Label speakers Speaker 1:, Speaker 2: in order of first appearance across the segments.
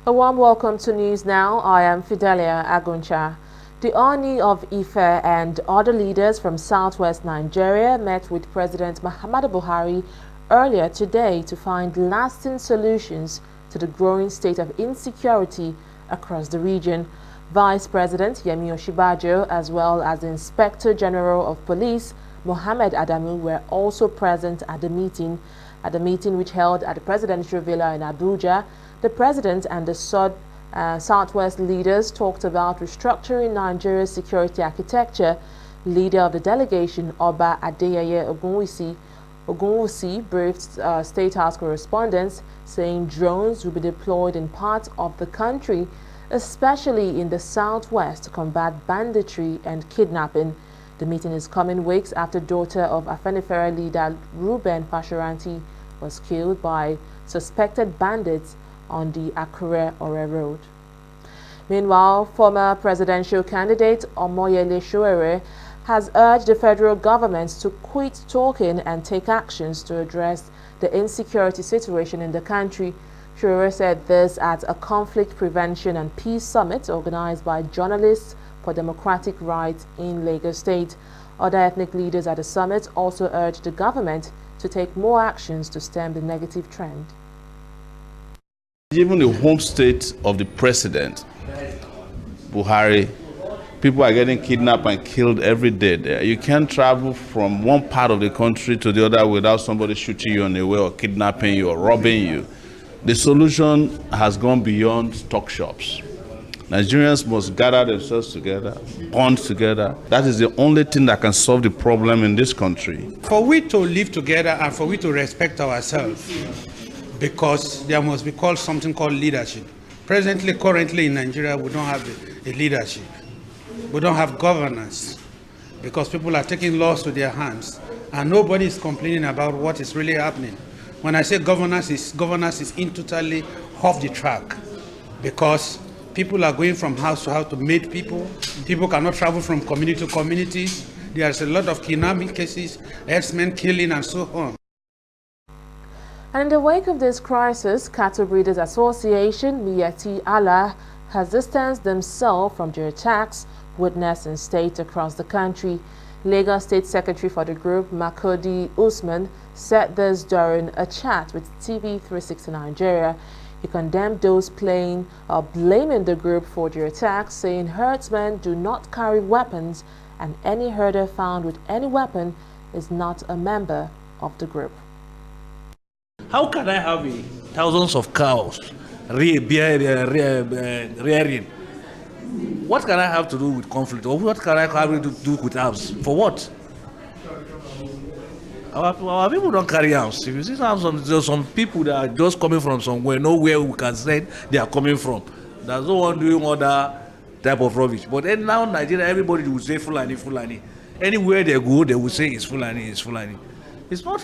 Speaker 1: A warm welcome to News Now. I am Fidelia Aguncha. The Oni of Ife and other leaders from southwest Nigeria met with President Muhammadu Buhari earlier today to find lasting solutions to the growing state of insecurity across the region. Vice President Yemi Osinbajo, as well as the Inspector General of Police Mohammed Adamu, were also present at the meeting. At the meeting which held at the Presidential Villa in Abuja, the President and the Southwest leaders talked about restructuring Nigeria's security architecture. Leader of the delegation, Oba Adeyeye Ogunwusi, briefed State House correspondents, saying drones will be deployed in parts of the country, especially in the southwest, to combat banditry and kidnapping. The meeting is coming weeks after daughter of Afenifere leader Reuben Fashoranti was killed by suspected bandits on the Akure-Ore Road. Meanwhile, former presidential candidate Omoyele Sowore has urged the federal government to quit talking and take actions to address the insecurity situation in the country. Sowore said this at a conflict prevention and peace summit organized by Journalists for Democratic Rights in Lagos State. Other ethnic leaders at the summit also urged the government to take more actions to stem the negative trend.
Speaker 2: Even the home state of the president, Buhari, people are getting kidnapped and killed every day there. You can't travel from one part of the country to the other without somebody shooting you on the way or kidnapping you or robbing you. The solution has gone beyond talk shops. Nigerians must gather themselves together, bond together. That is the only thing that can solve the problem in this country.
Speaker 3: For we to live together and for we to respect ourselves, because there must be something called leadership. Currently in Nigeria, we don't have a leadership. We don't have governance because people are taking laws to their hands and nobody is complaining about what is really happening. When I say governance is in totally off the track because people are going from house to house to meet people. People cannot travel from community to communities. There's a lot of kidnapping cases, herdsmen killing and so on.
Speaker 1: And in the wake of this crisis, Cattle Breeders Association, Miyati Allah, has distanced themselves from the attacks witnessed in states across the country. Lagos State Secretary for the group, Makodi Usman, said this during a chat with TV360 Nigeria. He condemned those blaming the group for the attacks, saying herdsmen do not carry weapons and any herder found with any weapon is not a member of the group.
Speaker 4: How can I have thousands of cows rearing? What can I have to do with conflict? Or what can I have to do with arms? For what? Our people don't carry arms. If you see there's some people that are just coming from somewhere, nowhere we can say they are coming from. There's no one doing other type of rubbish. But then now in Nigeria, everybody will say Fulani, Fulani. Anywhere they go, they will say it's Fulani, it's Fulani. It's not,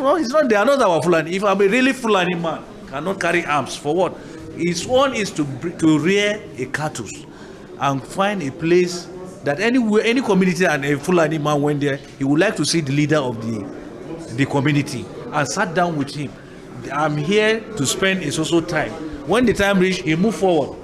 Speaker 4: they are not our Fulani. If I'm a really Fulani man, cannot carry arms, for what? His one is to rear a cattle and find a place that anywhere, any community and a Fulani man went there, he would like to see the leader of the community and sat down with him. I'm here to spend a social time. When the time reach, he move forward.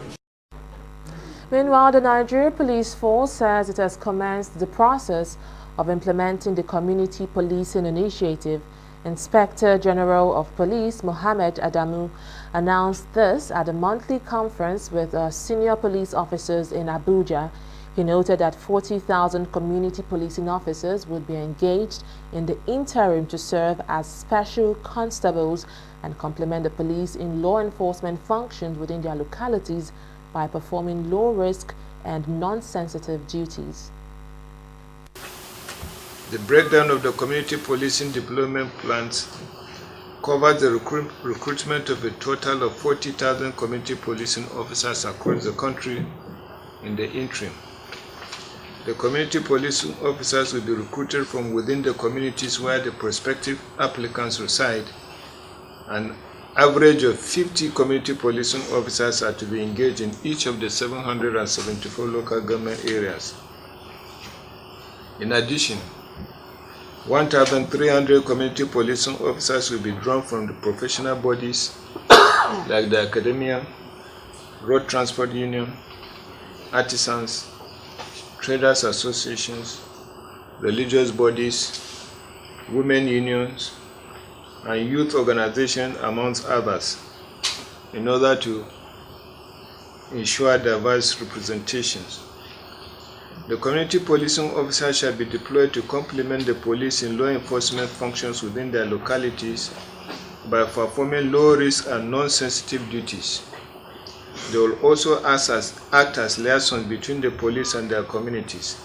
Speaker 1: Meanwhile, the Nigeria Police Force says it has commenced the process of implementing the Community Policing Initiative. Inspector General of Police Mohammed Adamu announced this at a monthly conference with senior police officers in Abuja. He noted that 40,000 community policing officers would be engaged in the interim to serve as special constables and complement the police in law enforcement functions within their localities by performing low-risk and non-sensitive duties.
Speaker 5: The breakdown of the community policing deployment plans covers the recruitment of a total of 40,000 community policing officers across the country in the interim. The community policing officers will be recruited from within the communities where the prospective applicants reside. An average of 50 community policing officers are to be engaged in each of the 774 local government areas. In addition, 1,300 community policing officers will be drawn from the professional bodies like the academia, road transport union, artisans, traders associations, religious bodies, women unions, and youth organizations, amongst others, in order to ensure diverse representations. The community policing officers shall be deployed to complement the police in law enforcement functions within their localities by performing low-risk and non-sensitive duties. They will also act as liaisons between the police and their communities.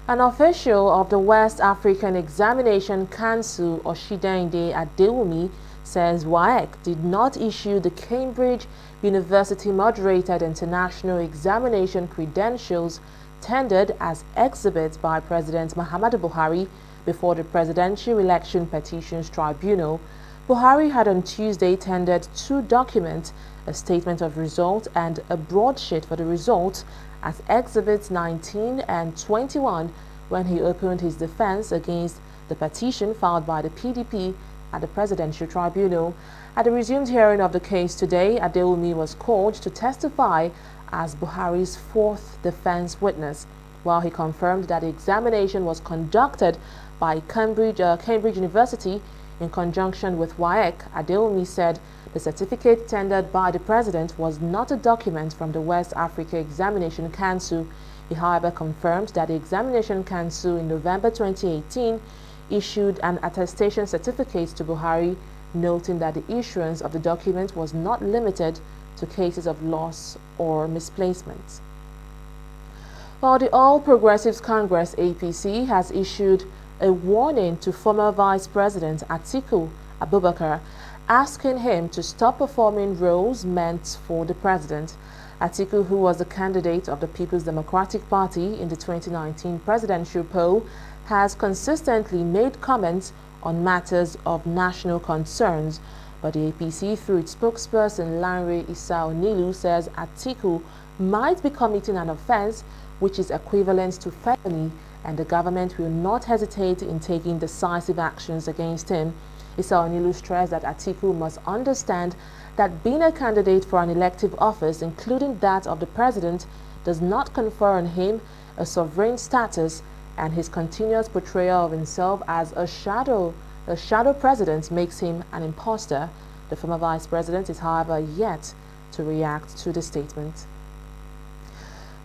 Speaker 1: An official of the West African Examination Council, Oshidende Adewumi, says WAEC did not issue the Cambridge University moderated international examination credentials tendered as exhibits by President Muhammadu Buhari before the Presidential Election Petitions Tribunal. Buhari had on Tuesday tendered two documents, a statement of result and a broadsheet for the results, as exhibits 19 and 21 when he opened his defense against the petition filed by the PDP at the Presidential Tribunal. At the resumed hearing of the case today, Adewumi was called to testify as Buhari's fourth defense witness. While he confirmed that the examination was conducted by Cambridge University in conjunction with WAEC, Adewumi said the certificate tendered by the president was not a document from the West Africa Examination Council. He, however, confirmed that the Examination Council in November 2018 issued an attestation certificate to Buhari, noting that the issuance of the document was not limited to cases of loss or misplacement. While the All Progressives Congress (APC) has issued a warning to former Vice President Atiku Abubakar, asking him to stop performing roles meant for the president. Atiku, who was the candidate of the People's Democratic Party in the 2019 presidential poll, has consistently made comments on matters of national concerns, but the APC, through its spokesperson Lanre Onilu, says Atiku might be committing an offense which is equivalent to felony, and the government will not hesitate in taking decisive actions against him. Onilu stressed that Atiku must understand that being a candidate for an elective office, including that of the president, does not confer on him a sovereign status, and his continuous portrayal of himself as a shadow president makes him an imposter. The former vice president is, however, yet to react to the statement.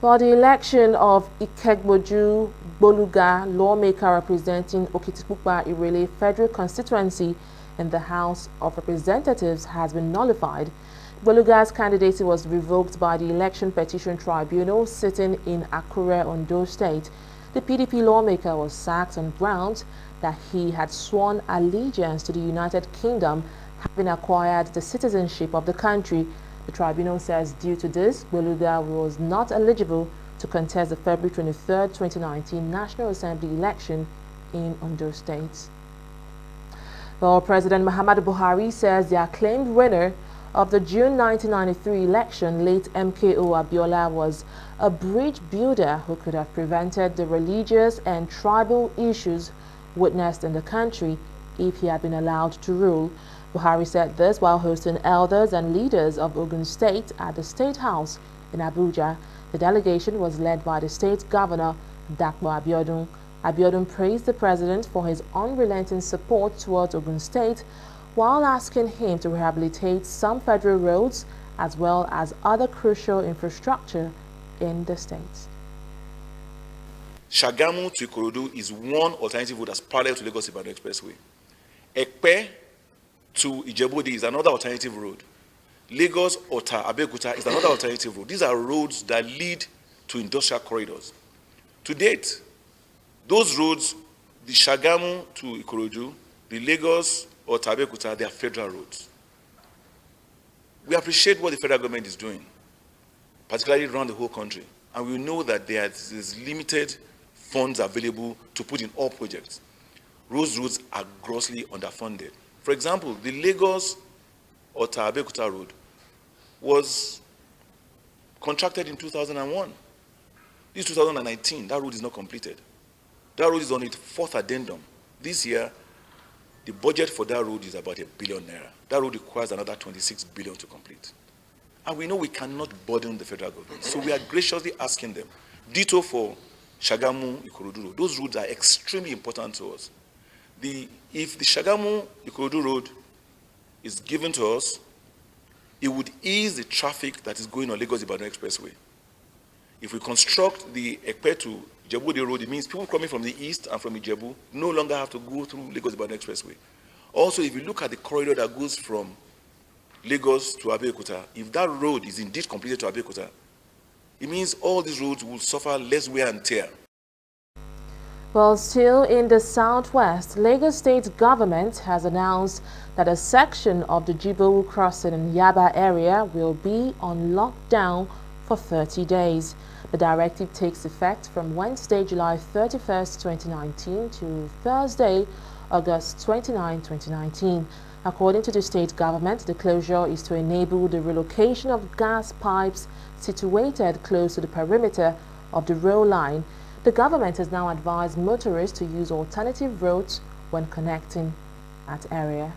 Speaker 1: While the election of Ikegboju Boluga, lawmaker representing Okitipupa Irele Federal Constituency in the House of Representatives, has been nullified, Boluga's candidacy was revoked by the Election Petition Tribunal sitting in Akure, Ondo State. The PDP lawmaker was sacked on grounds that he had sworn allegiance to the United Kingdom, having acquired the citizenship of the country. The tribunal says due to this, Boluga was not eligible to contest the February 23, 2019 National Assembly election in Ondo State. Well, President Muhammadu Buhari says the acclaimed winner of the June 1993 election, late MKO Abiola, was a bridge builder who could have prevented the religious and tribal issues witnessed in the country if he had been allowed to rule. Buhari said this while hosting elders and leaders of Ogun State at the State House in Abuja. The delegation was led by the state governor, Dapo Abiodun. Abiodun praised the president for his unrelenting support towards Ogun State, while asking him to rehabilitate some federal roads as well as other crucial infrastructure in the state.
Speaker 6: Shagamu to Ikorodu is one alternative road that's parallel to Lagos-Ibadan Expressway. Ekpe to Ijebu-Ode is another alternative road. Lagos-Ota Abeokuta is another alternative road. These are roads that lead to industrial corridors. To date, those roads, the Shagamu to Ikorodu, the Lagos-Ota Abeokuta, they are federal roads. We appreciate what the federal government is doing, particularly around the whole country. And we know that there's limited funds available to put in all projects. Those roads are grossly underfunded. For example, the Lagos-Ota Abeokuta road was contracted in 2001. This is 2019. That road is not completed. That road is on its fourth addendum. This year, The budget for that road is about ₦1 billion. That road requires another 26 billion to complete. And we know we cannot burden the federal government. So we are graciously asking them. Ditto for Shagamu, Ikorodu Road. Those roads are extremely important to us. If the Shagamu, Ikorodu Road is given to us, it would ease the traffic that is going on Lagos-Ibadan Expressway. If we construct the Ekpe to Ijebu Road, it means people coming from the east and from Ijebu no longer have to go through Lagos-Ibadan Expressway. Also, if you look at the corridor that goes from Lagos to Abeokuta, if that road is indeed completed to Abeokuta, it means all these roads will suffer less wear and tear.
Speaker 1: Well, still in the southwest, Lagos State government has announced that a section of the Jibowu crossing in Yaba area will be on lockdown for 30 days. The directive takes effect from Wednesday, July 31st, 2019 to Thursday, August 29, 2019. According to the state government, the closure is to enable the relocation of gas pipes situated close to the perimeter of the rail line. The government has now advised motorists to use alternative routes when connecting that area.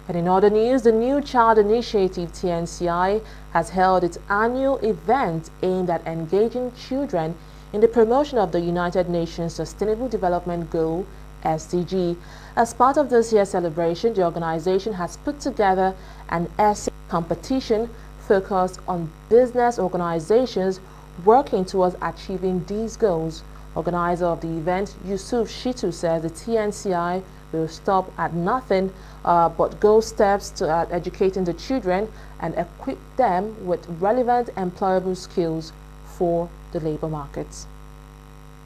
Speaker 1: And in other news, the New Child Initiative TNCI has held its annual event aimed at engaging children in the promotion of the United Nations Sustainable Development Goal SDG. As part of this year's celebration, the organization has put together an essay competition focused on business organizations working towards achieving these goals. Organizer of the event, Yusuf Shitu, says the TNCI will stop at nothing but go steps to educating the children and equip them with relevant employable skills for the labor markets.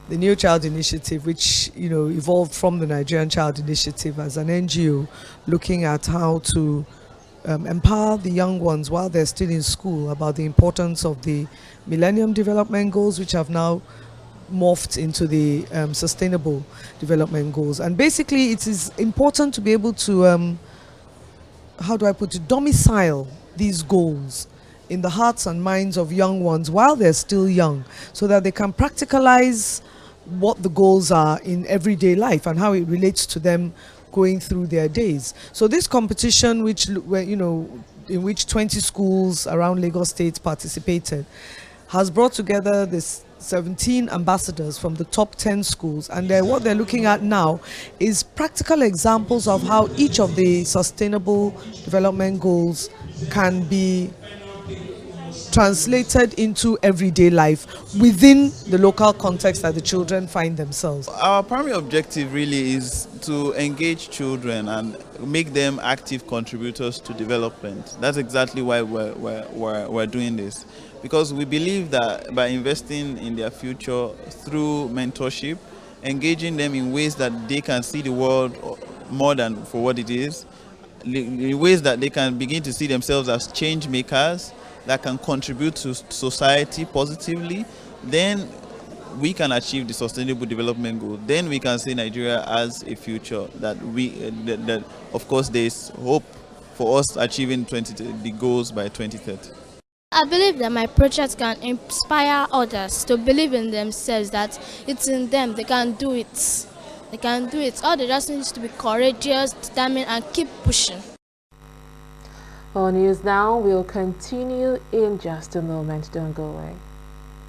Speaker 7: The New Child Initiative, which evolved from the Nigerian Child Initiative as an NGO looking at how to empower the young ones while they're still in school about the importance of the Millennium Development Goals, which have now morphed into the Sustainable Development Goals. And basically it is important to be able to, domicile these goals in the hearts and minds of young ones while they're still young, so that they can practicalize what the goals are in everyday life and how it relates to them going through their days. So this competition, in which 20 schools around Lagos State participated, has brought together this 17 ambassadors from the top 10 schools, and what they're looking at now is practical examples of how each of the sustainable development goals can be translated into everyday life within the local context that the children find themselves.
Speaker 8: Our primary objective really is to engage children and make them active contributors to development. That's exactly why we're doing this, because we believe that by investing in their future through mentorship, engaging them in ways that they can see the world more than for what it is, in ways that they can begin to see themselves as change makers that can contribute to society positively, then we can achieve the Sustainable Development Goal. Then we can say Nigeria has a future that that of course there is hope for us achieving the goals by 2030.
Speaker 9: I believe that my project can inspire others to believe in themselves, that it's in them, they can do it. They can do it. All they just need to be courageous, determined, and keep pushing.
Speaker 1: On News Now will continue in just a moment. Don't go away.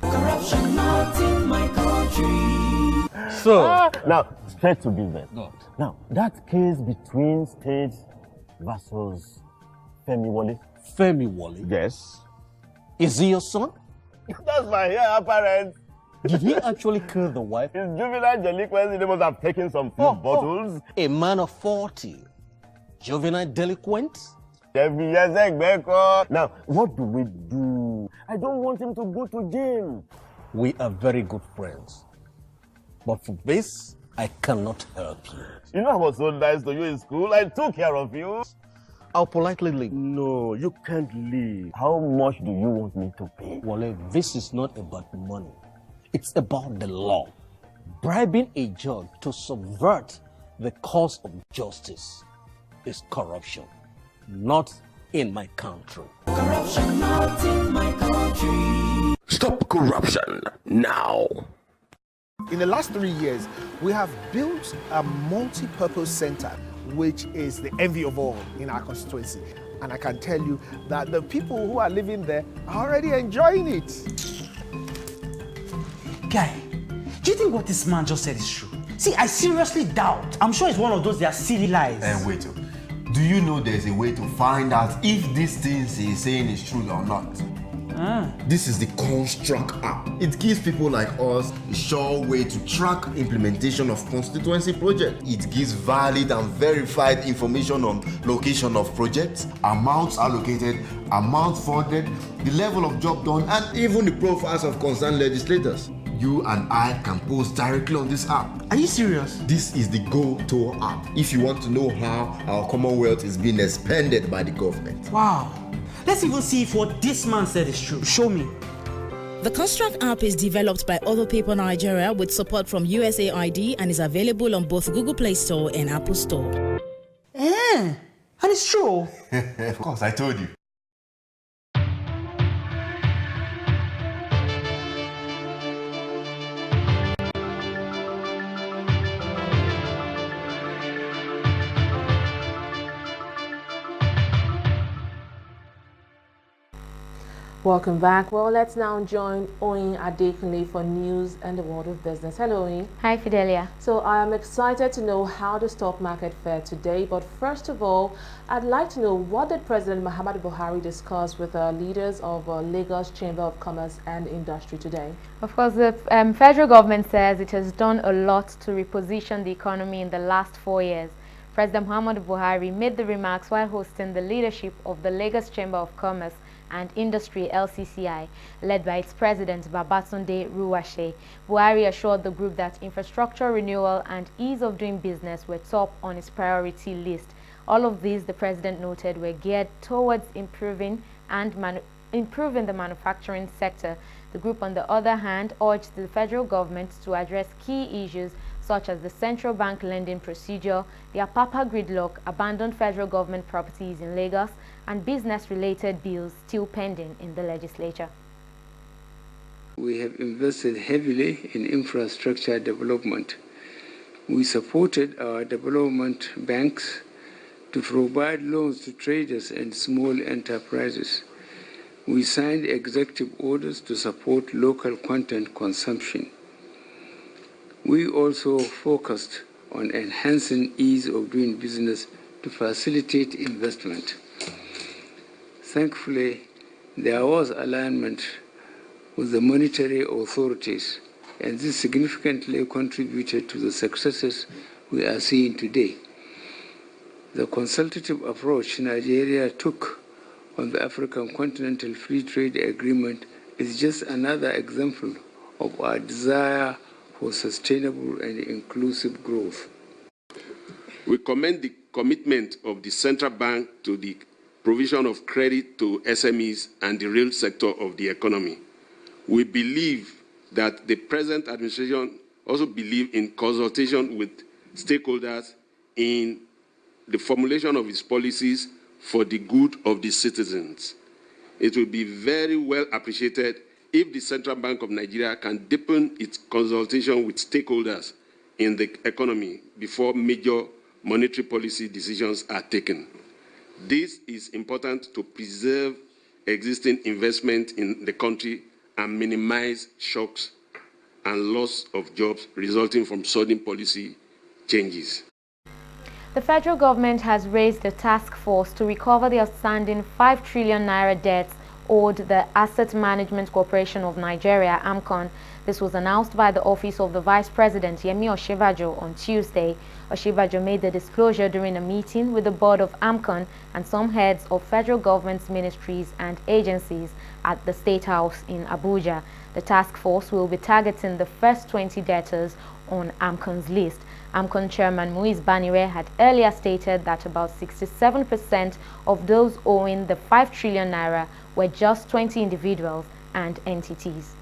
Speaker 10: Corruption not in my country.
Speaker 11: So, now, straight to business. Now, that case between State versus Femi Wole.
Speaker 12: Femi Wole?
Speaker 11: Yes.
Speaker 12: Is he your son?
Speaker 11: That's my heir apparent.
Speaker 12: Did he actually kill the wife?
Speaker 11: His juvenile delinquency, they must have taken some few bottles.
Speaker 12: A man of 40. Juvenile delinquent?
Speaker 11: 7 years ago. Now, what do we do? I don't want him to go to jail.
Speaker 12: We are very good friends. But for this, I cannot help you.
Speaker 11: You know I was so nice to you in school. I took care of you.
Speaker 12: I'll politely leave.
Speaker 11: No, you can't leave. How much do you want me to pay?
Speaker 12: Wale, this is not about money. It's about the law. Bribing a judge to subvert the cause of justice is corruption. Not in my country.
Speaker 10: Corruption not in my country.
Speaker 13: Stop corruption now. In the last 3 years, we have built a multi-purpose center, which is the envy of all in our constituency. And I can tell you that the people who are living there are already enjoying it.
Speaker 14: Guy, do you think what this man just said is true? See, I seriously doubt. I'm sure it's one of those their silly lies.
Speaker 15: Wait, do you know there's a way to find out if these things he's saying is true or not? This is the Construct app. It gives people like us a sure way to track implementation of constituency projects. It gives valid and verified information on location of projects, amounts allocated, amount funded, the level of job done, and even the profiles of concerned legislators. You and I can post directly on this app.
Speaker 14: Are you serious?
Speaker 15: This is the Go-To app if you want to know how our Commonwealth is being expanded by the government.
Speaker 14: Wow. Let's even see if what this man said is true. Show me.
Speaker 16: The Construct app is developed by Other People Nigeria with support from USAID and is available on both Google Play Store and Apple Store.
Speaker 14: And it's true.
Speaker 15: Of course, I told you.
Speaker 1: Welcome back. Well, let's now join Oyin Adekunle for news and the world of business. Hello, Oyin.
Speaker 17: Hi, Fidelia.
Speaker 1: So I am excited to know how the stock market fared today. But first of all, I'd like to know, what did President Muhammadu Buhari discuss with leaders of Lagos Chamber of Commerce and Industry today?
Speaker 17: Of course, the federal government says it has done a lot to reposition the economy in the last 4 years. President Muhammadu Buhari made the remarks while hosting the leadership of the Lagos Chamber of Commerce and Industry LCCI, led by its president Babatunde Ruwashe. Buhari assured the group that infrastructure renewal and ease of doing business were top on his priority list. All of these, the president noted, were geared towards improving the manufacturing sector. The group, on the other hand, urged the federal government to address key issues such as the central bank lending procedure, the Apapa gridlock, abandoned federal government properties in Lagos, and business-related bills still pending in the legislature.
Speaker 18: We have invested heavily in infrastructure development. We supported our development banks to provide loans to traders and small enterprises. We signed executive orders to support local content consumption. We also focused on enhancing ease of doing business to facilitate investment. Thankfully, there was alignment with the monetary authorities, and this significantly contributed to the successes we are seeing today. The consultative approach Nigeria took on the African Continental Free Trade Agreement is just another example of our desire for sustainable and inclusive growth.
Speaker 19: We commend the commitment of the central bank to the provision of credit to SMEs and the real sector of the economy. We believe that the present administration also believes in consultation with stakeholders in the formulation of its policies for the good of the citizens. It will be very well appreciated if the Central Bank of Nigeria can deepen its consultation with stakeholders in the economy before major monetary policy decisions are taken. This is important to preserve existing investment in the country and minimize shocks and loss of jobs resulting from sudden policy changes.
Speaker 17: The federal government has raised a task force to recover the outstanding 5 trillion naira debts owed the Asset Management Corporation of Nigeria, AMCON. This was announced by the Office of the Vice President, Yemi Osinbajo, on Tuesday. Osinbajo made the disclosure during a meeting with the board of AMCON and some heads of federal government's ministries and agencies at the State House in Abuja. The task force will be targeting the first 20 debtors on AMCON's list. AMCON Chairman Muiz Banire had earlier stated that about 67% of those owing the 5 trillion naira were just 20 individuals and entities.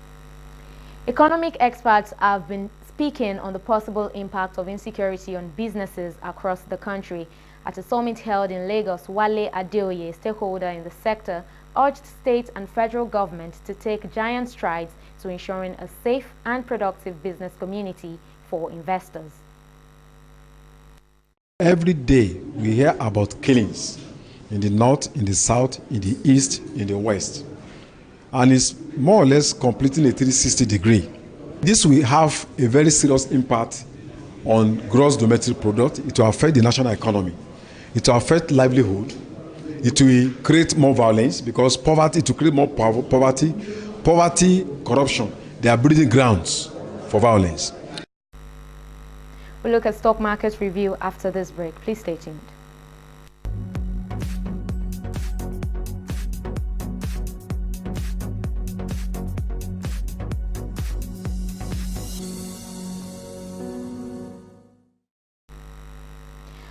Speaker 17: Economic experts have been speaking on the possible impact of insecurity on businesses across the country. At a summit held in Lagos, Wale Adeoye, stakeholder in the sector, urged state and federal government to take giant strides to ensuring a safe and productive business community for investors.
Speaker 20: Every day we hear about killings in the north, in the south, in the east, in the west. And it's more or less completing a 360 degree. This will have a very serious impact on gross domestic product. It will affect the national economy. It will affect livelihood. It will create more violence because poverty, it will create more poverty. Poverty, corruption, they are breeding grounds for violence.
Speaker 17: We'll look at stock market review after this break. Please stay tuned.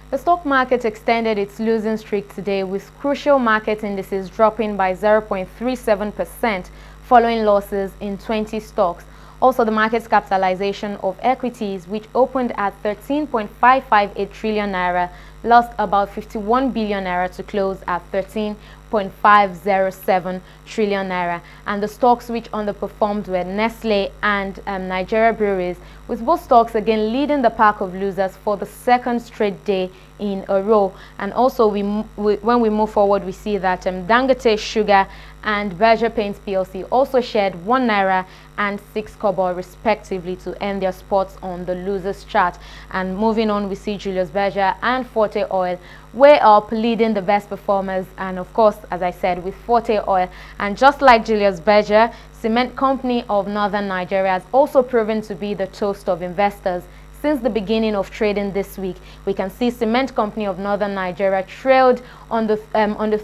Speaker 17: The stock market extended its losing streak today with crucial market indices dropping by 0.37% following losses in 20 stocks. Also, the market's capitalization of equities, which opened at 13.558 trillion naira, lost about 51 billion naira to close at 13.507 trillion naira. And the stocks which underperformed were Nestle and Nigeria Breweries, with both stocks again leading the pack of losers for the second straight day in a row. And also, when we move forward, we see that Dangote Sugar and Berger Paints PLC also shared 1 naira and 6 kobo respectively to end their spots on the losers chart. And moving on, we see Julius Berger and Forte Oil way up, leading the best performers, and of course, as I said, with Forte Oil. And just like Julius Berger, Cement Company of Northern Nigeria has also proven to be the toast of investors. Since the beginning of trading this week, we can see Cement Company of Northern Nigeria trailed on the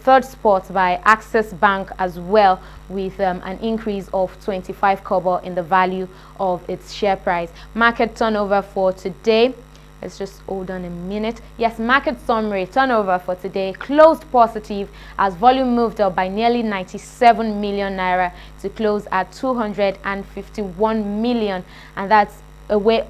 Speaker 17: third spot by Access Bank as well, with an increase of 25 kobo in the value of its share price. Market turnover for today, let's just hold on a minute. Yes, market summary turnover for today closed positive as volume moved up by nearly 97 million naira to close at 251 million, and that's a way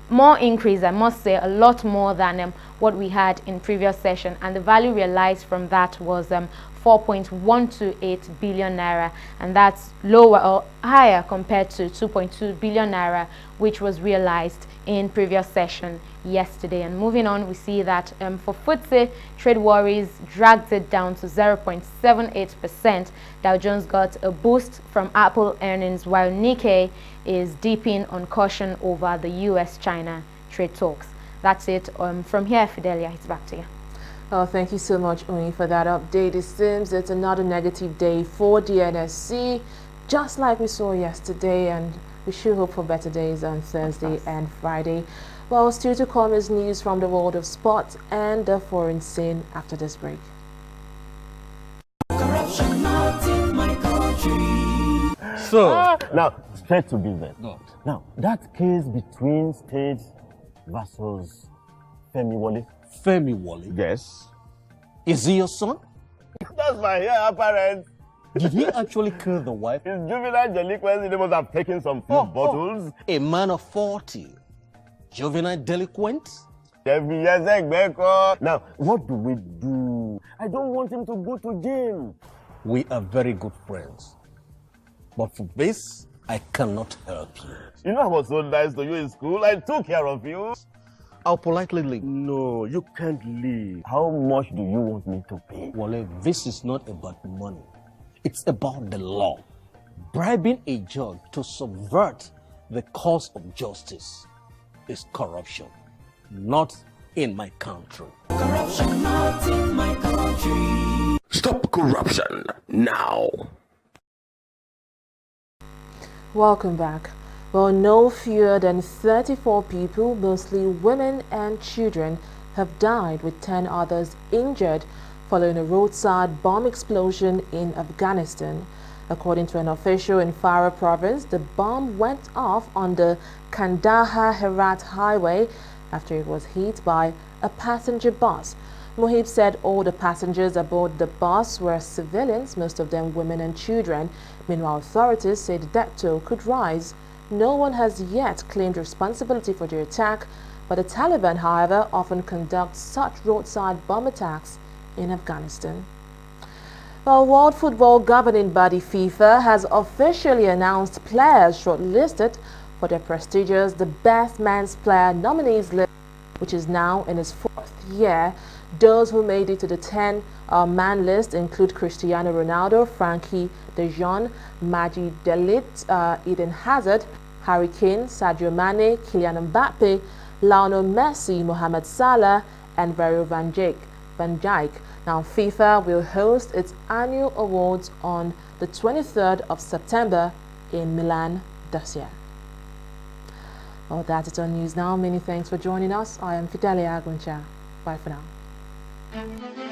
Speaker 17: more increase, I must say, a lot more than what we had in previous session. And the value realized from that was 4.128 billion naira, and that's lower or higher compared to 2.2 billion naira which was realized in previous session yesterday. And moving on, we see that for FTSE, trade worries dragged it down to 0.78%. Dow Jones got a boost from Apple earnings, while Nikkei is deeping on caution over the US-China trade talks. That's it from here. Fidelia, it's back to you.
Speaker 1: Oh, thank you so much, Uni, for that update. It seems it's another negative day for the NSC, just like we saw yesterday, and we should hope for better days on Thursday and Friday. Well, still to come is news from the world of sports and the foreign scene after this break.
Speaker 10: Corruption not in my country.
Speaker 11: So, now, straight to business. Now, that case between State versus Femi Wale.
Speaker 12: Femi Wale?
Speaker 11: Yes.
Speaker 12: Is he your son?
Speaker 11: That's my heir apparent.
Speaker 12: Did he actually kill the wife?
Speaker 11: His juvenile delinquency, they must have taken some few bottles.
Speaker 12: A man of 40. Juvenile delinquent?
Speaker 11: Now, what do we do? I don't want him to go to jail.
Speaker 12: We are very good friends. But for this, I cannot help you.
Speaker 11: You know I was so nice to you in school. I took care of you.
Speaker 12: I'll politely leave.
Speaker 11: No, you can't leave. How much do you want me to pay?
Speaker 12: Wale, this is not about money. It's about the law. Bribing a judge to subvert the cause of justice is corruption, not in my country.
Speaker 10: Corruption not in my country.
Speaker 15: Stop corruption now.
Speaker 1: Welcome back. Well, no fewer than 34 people, mostly women and children, have died with 10 others injured following a roadside bomb explosion in Afghanistan. According to an official in Farah province, the bomb went off on the Kandahar-Herat highway after it was hit by a passenger bus. Mohib said all the passengers aboard the bus were civilians, most of them women and children. Meanwhile, authorities say the death toll could rise. No one has yet claimed responsibility for the attack, but the Taliban, however, often conduct such roadside bomb attacks in Afghanistan. Well, World Football governing body FIFA has officially announced players shortlisted for the prestigious The Best Men's Player nominees list, which is now in its 4th year. Those who made it to the 10-man list include Cristiano Ronaldo, Frankie de Jong, Majid Delit, Eden Hazard, Harry Kane, Sadio Mane, Kylian Mbappe, Lionel Messi, Mohamed Salah, and Virgil van Dijk. Now, FIFA will host its annual awards on the 23rd of September in Milan this year. Well, that's it on News Now. Many thanks for joining us. I am Fidelia Aguncha. Bye for now.